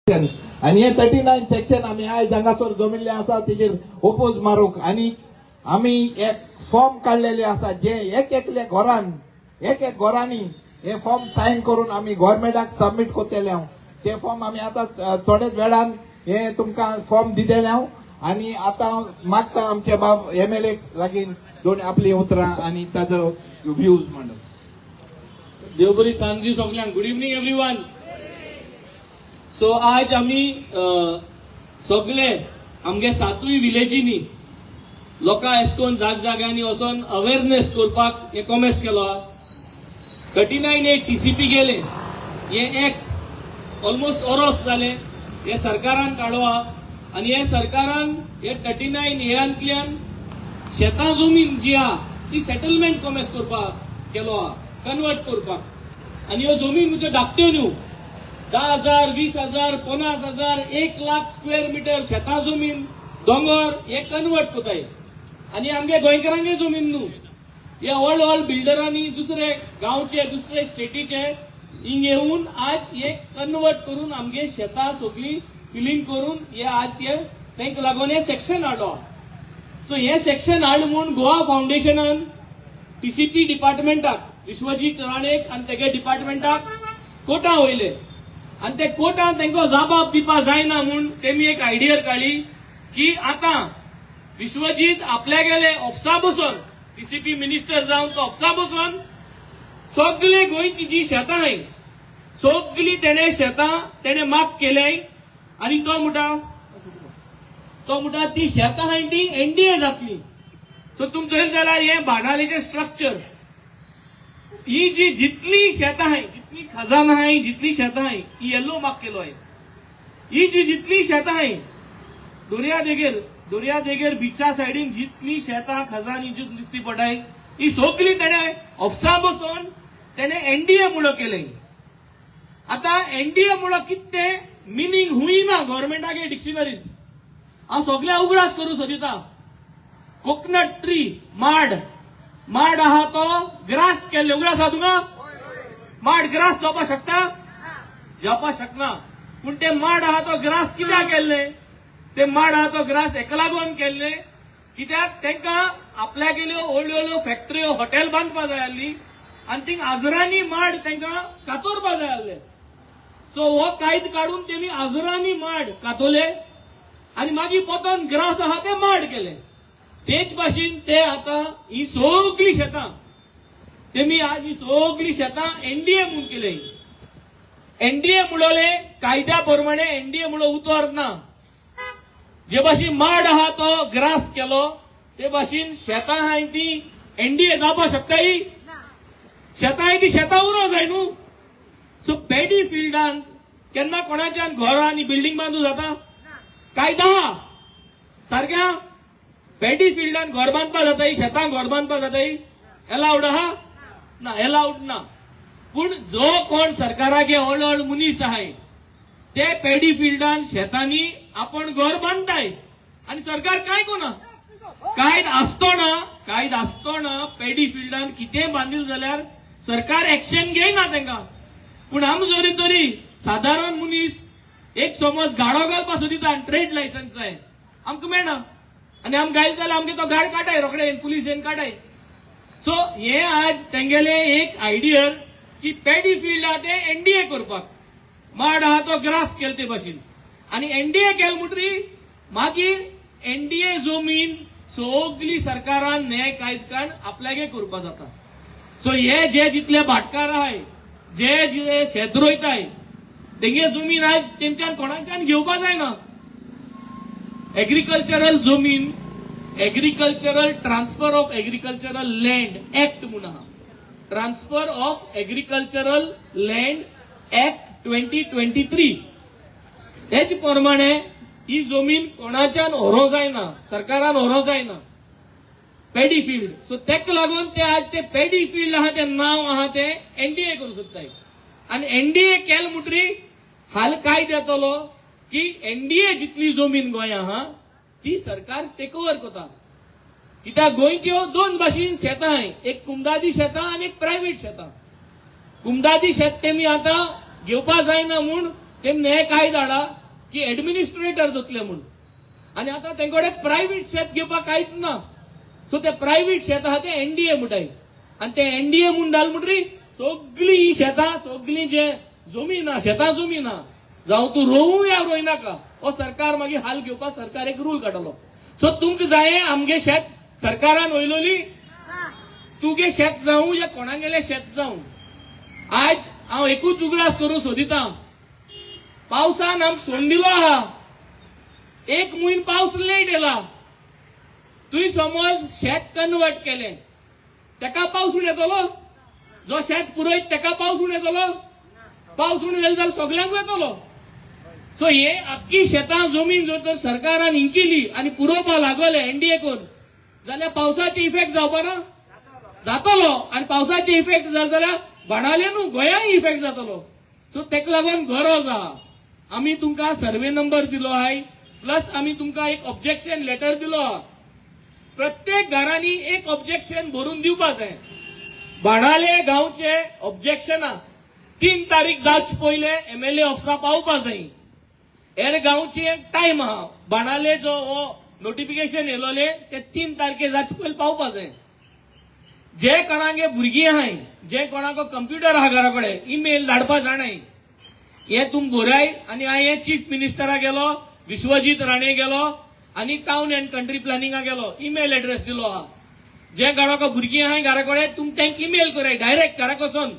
आणि हे 39 सेक्शन आम्ही आयज हांगासर जमिल्ले आसा तेजेर ओपोज मारूंक आणि आम्ही एक फॉर्म काढलेले आसा जे एक घरांनी हे फॉर्म साइन करून आम्ही गव्हर्नमेंटाक सबमिट करतले हांव ते फॉर्म आम्ही आता थोडेच वेळान हे तुमकां फॉर्म दिलेले हांव आणि आता मागता आमचे बाब MLA लागीं दोन आपली उतरां आणि ताजो व्ह्यूज मांडप। देव बरी सांजी सगळ्यांक। Good evening everyone. सो आज आम्ही सगळे आमगे 7 विलेजीनी लोकां एशकोन जाग्यांनी वचोन अवेअरनेस करपाक हे कॉमेस केलो। 39 TCP गेले हे एक ऑलमोस्ट ओरोस जाले हे सरकारान काडवा आणि हे सरकारान हे 39 हेरांतल्यान शेतां जमीन जी आहा ती सेटलमेंट कॉमेस करपाक केलो कन्वर्ट करपाक आणि ह्यो जमीन म्हणजे धाकट्यो न्हू 10,000 20,000 50,000 1 लाख स्क्वेअर मीटर शेतां जमीन दोंगर हे कन्वर्ट कोताय आणि आमगे गोंयकारांगे जमीन न्हू हे व्हड बिल्डरांनी दुसरे गांवचे दुसरे स्टेटीचे हिंग येऊन आज हे कन्वर्ट करून आमगे शेतां सगळी फिलिंग करून हे आज हे तांकां लागून हे सेक्शन हाडलो। सो हे सेक्शन हाड म्हूण गोवा फाउंडेशनान TCP डिपार्टमेंटाक विश्वजीत राणेक आणि तेगे डिपार्टमेंटाक कोर्टां वयले आणि ते कोर्टान तांकां जबाब दिवपा जायना म्हूण तेमी एक आयडिया काढली की आता विश्वजीत आपल्या गेले ऑफिसा बसून TCP मिनिस्टर जावन तो ऑफिसा बसून सगळे गोंयची जी शेतां आहाय सगळी तेणे शेतां तेणे माग केले आणि तो म्हणटा ती शेतां आहाय ती NDA जातली। सो तुमचो जाल्यार हे भाडालेचे स्ट्रक्चर ही जी जितली शेतां आहाय जितली खजाना आहाय जितली शेतां आहाय ही येल्लो माग केलो आहे। ही जी जितली शेतां आहाय दर्या देगेर बिचा सायडीन जितली शेतां खजानी जी दिसती पडाय ही सगळी तेणे ऑफिसा बसून तेणे NDA मुळो केले। आता NDA मुळो किते मिनींग हुईना गव्हर्नमेंटागे डिक्शनरीत हांव सगळ्या उगडास करू सोदिता। कोकोनट ट्री माड आहा तो ग्रास केल्ले उगडास आहा तुका माड ग्रास जावपाक शकना पूण ते माड आहा तो ग्रास कित्याक केल्ले ते माड आहा तो ग्रास हेका लागून केल्ले कित्याक तांकां आपल्या गेल्यो व्हडल्यो फॅक्टऱ्यो हॉटेल बांदपा जाय आसली आनी थिंग आजरांनी माड तांकां कातोरपा जाय आसले। सो हो कायदो काडून तेमी आजरांनी माड कातोले आणि मागीर पोतोन ग्रास आहा ते माड केले। तेच भाशेन ते आता ही सगळी शेतां तेमी आज ही सगळी शेतां NDA म्हणून केले। NDA मुळोले कायद्या प्रमाणे NDA मुळो उतोर ना जे भाशेन माड आहा तो ग्रास केलो ते भाशेन शेतां आहाय ती NDA जावपाक शकताय शेतां आहाय ती शेतां उरो जाय न्हू। सो पॅडी फिल्डान केन्ना कोणाच्यान घर आनी बिल्डींग बांदूं जाता कायदा आहा सारक्या पॅडी फिल्डान घर बांदपा जाताय शेतां घर बांदपा जाताय अलाउड आहा ना अलाउड ना। पूण जो कोण सरकारागे व्हड मनीस आहाय ते पॅडी फिल्डान शेतांनी आपण घर बांदताय आणि सरकार काय कोना कायद आसतना पॅडी फिल्डान कितें बांदिल जाल्यार सरकार एक्शन घेयना तांकां। पूण आमी जरी तरी साधारण मनीस एक समज गाडो घालपा सोदिता ट्रेड लायसन्स जाय आमकां मेळना आणि आम घायल जाल्यार आमगे तो गाड काटाय रोखडे पुलीस येवन काटाय। सो हे आज तेंगेले एक आयडिया की पॅडी फील्ड आहा ते NDA करपाक माड आहा तो ग्रास केले ते भाशेन आणि NDA केले म्हणटरी मागीर NDA जमीन सगळी सरकारान न्याय कायदकान आपल्यागे करपा जाता। सो हे जे जितले भाटकार आहाय जे शेत रोयताय तेंगे जमीन आज तेंच्यान कोणाच्यान घेवपा जायना। एग्रीकल्चरल जमीन agricultural transfer of agricultural land act म्हणून आहा transfer of agricultural land act 2023 हेच प्रमाणे ही जमीन कोणाच्यान व्हरो जायना सरकारान व्हरो जायना पॅडी फील्ड। सो तेका लागून ते आज ते पॅडी फील्ड आहा ते नाव आहा ते NDA करू शकताय आणि NDA केल म्हणटरी हाल कायदो येतलो की NDA जितली जमीन गोंया आहा ती सरकार टेक ओव्हर करता। कित्याक गोंयच्यो दोन भाशेन शेतां आहाय एक कुमदादी शेतां आणि एक प्रायव्हेट शेतां। कुमदादी शेत तेमी आता घेवपा जायना म्हूण तेमने हे काय धाडा की एडमिनिस्ट्रेटर जातले म्हणून आणि आता तेंकडे प्रायव्हेट शेत घेवपाक कांयच ना सो ते प्रायव्हेट शेत आहा ते एनडीए म्हणटाय आणि ते एनडीए म्हणून घाल म्हणटरी सगळी ही शेतां सगळी जे जमीन आहा शेतां जमीन आहा जावं तूं रोवू या रोयनाका हो सरकार मागीर हाल घेवपाक सरकार एक रूल काडलो सो तुमकां जाय आमगे शेत सरकारान वयलोली तुगे शेत जावं या कोणागेले शेत जावं आज हांव एकूच उगडास करूं सोदितां पावसान आमकां सोडून दिलो आहा एक म्हयनो पावस लेट येला तुवें समज शेत कन्वर्ट केलें तेका पावसून येतलो जो शेत पुरयत तेका पावसून येतलो पावसून येलो जाल्यार सगळ्यांक येतलो सो हे आख्खी शेतां जमीन जर तर सरकारान हिंकिली आनी पुरोवपाक लागले एनडीए कोण जाल्यार पावसाचे इफेक्ट जावपा ना जातलो आनी पावसाचे इफेक्ट जाले जाल्यार बाणाले न्हू गोंयांय इफेक्ट जातलो सो तेका लागून गरज आहा आमी तुमकां सर्वे नंबर दिलो आहाय प्लस आमी तुमकां एक ऑब्जेक्शन लेटर दिलो आहा प्रत्येक घरांनी एक ऑब्जेक्शन भरून दिवपाक जाय बाणाले गांवचे ऑब्जेक्शनां 3 तारीख जावचे पयले एमएलए ऑफिसा पावपाक जाय हेर गांवचे टायम आहा बाणाले जो हो नोटिफिकेशन येयलोले ते 3 तारखे जावचे पयले पावपाक जाय जे कोणागे भुरगीं आहाय जे कोणाको कंप्युटर आहा घरा कडेन ईमेल धाडपा जाणाय हे तुम बराय आनी हांवें चीफ मिनिस्टराक गेलो विश्वजीत राणे गेलो आनी टाउन एंड कंट्री प्लॅनिंगाक गेलो ईमेल एड्रेस दिलो आहा जे घराको भुरगीं आहाय घरा कडेन तुम तांकां ईमेल कराय डायरेक्ट घरा वचोन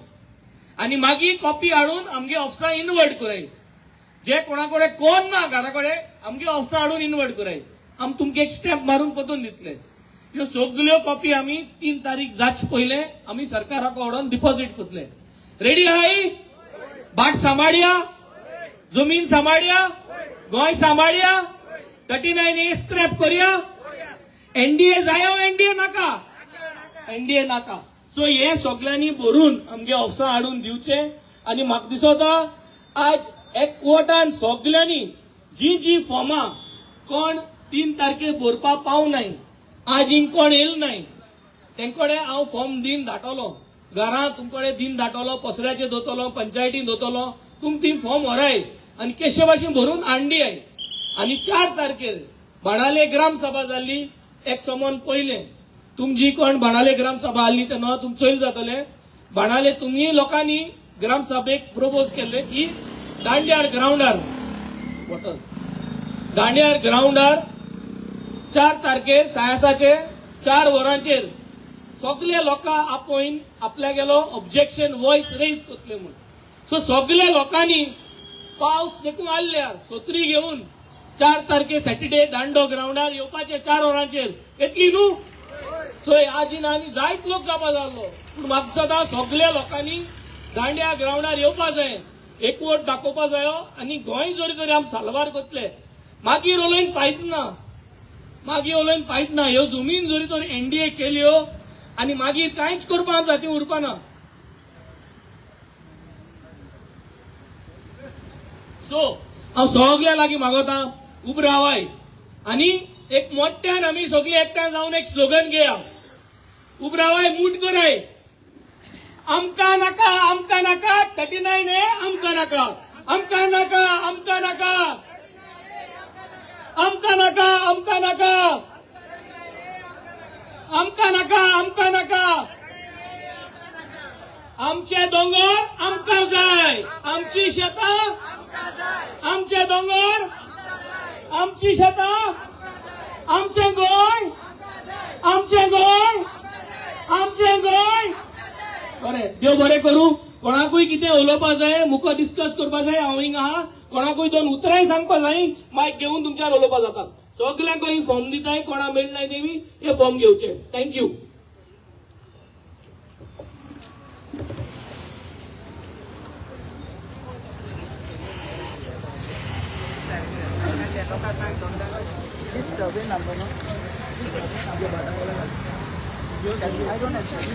आनी मागीर कॉपी हाडून आमगे ऑफिसा इनवर्ट कराय जे कोणा कडेन कोण ना घरा कडेन आमगे ऑफिसा हाडून इनवर्ट कराय आमी तुमकां एक स्टॅम्प मारून पोतून दितले ह्यो सगळ्यो कॉपी आमी 3 तारीख जावचे पयले आमी सरकाराक व्हडोन डिपॉझिट करतले रेडी आहाय बाट सांबाळया जमीन सांबाळया गोंय सांबाळया 39A स्क्रॅप करया एनडीए जायो एनडीए नाका एनडीए नाका सो हे सगळ्यांनी भरून आमगे ऑफिसा हाडून दिवचे आनी म्हाका दिसता आज एकवटान सगळ्यांनी जी फॉर्मां कोण 3 तारखे भरपा पावनाय आज हिंग कोण येल नाय तेंकडे हांव फॉर्म दिन धाडटलो घरां तुमकडे दिन धाडटलो पसऱ्याचे दोतलो पंचायतीन दोतलो तुम ती फॉर्म व्हराय आनी केशे भाशेन भरून हाडली आय आनी 4 तारखेर बाणाले ग्रामसभा जाल्ली एक समोन पयले तुमची कोण बाणाले ग्रामसभा आसली तेन्ना तुम चैल जातले बाणाले तुम्ही लोकांनी ग्रामसभेक प्रपोज केले की दांड्यार ग्राउंडार दांड्यार ग्राउंडार 4 तारखेर सायसाचे 4 वरांचेर सगळे लोकां आपोवन आपल्या गेलो ऑब्जेक्शन वॉइस रेज करतले म्हणून सो सगळ्या लोकांनी पावस देखून आल्ल्यार सोत्री घेवन 4 तारखे सॅटर्डे दांडो ग्राउंडार येवपाचे 4 वरांचेर येतली न्हू सो आजी आनी जायत लोक जावपा जाल्लो पूण म्हाका सदां सगळ्या लोकांनी दांड्या ग्राउंडार येवपा जाय एकवट दाखोवपा जायो आनी गोंय जरी तरी आमी साल्वार करतले मागीर उलोवन फायद ना ह्यो जमीन जरी तर एनडीए केल्यो आनी मागीर कांयच करपा जाती उरपाना सो हांव सगळ्या लागीं मागोता उब रावाय आनी एक मोठ्यान आमी सगळी एकठांय जावन एक स्लोगन घेया उब रावाय मूट कराय आमकां नाका 39A आमकां नाका आमकां नाका आमकां नाका आमकां नाका आमकां नाका आमकां नाका आमकां नाका आमचे दोंगर आमकां जाय आमची शेतां आमचे दोंगर आमची शेतां आमचें गोंय आमचें गोंय आमचें गोंय बरें देव बरें करूं कोणाकूय कितें उलोवपा जाय मुको डिस्कस करपा जाय हांव हिंग आहा कोणाकूय 2 उतरांय सांगपा जाय मायक घेवन तुमच्यार उलोवपा जाता सगळ्यांक ही फॉर्म दिताय कोणा मेळनाय तेमी हे फॉर्म घेवचे thank you This survey number, no? I don't know.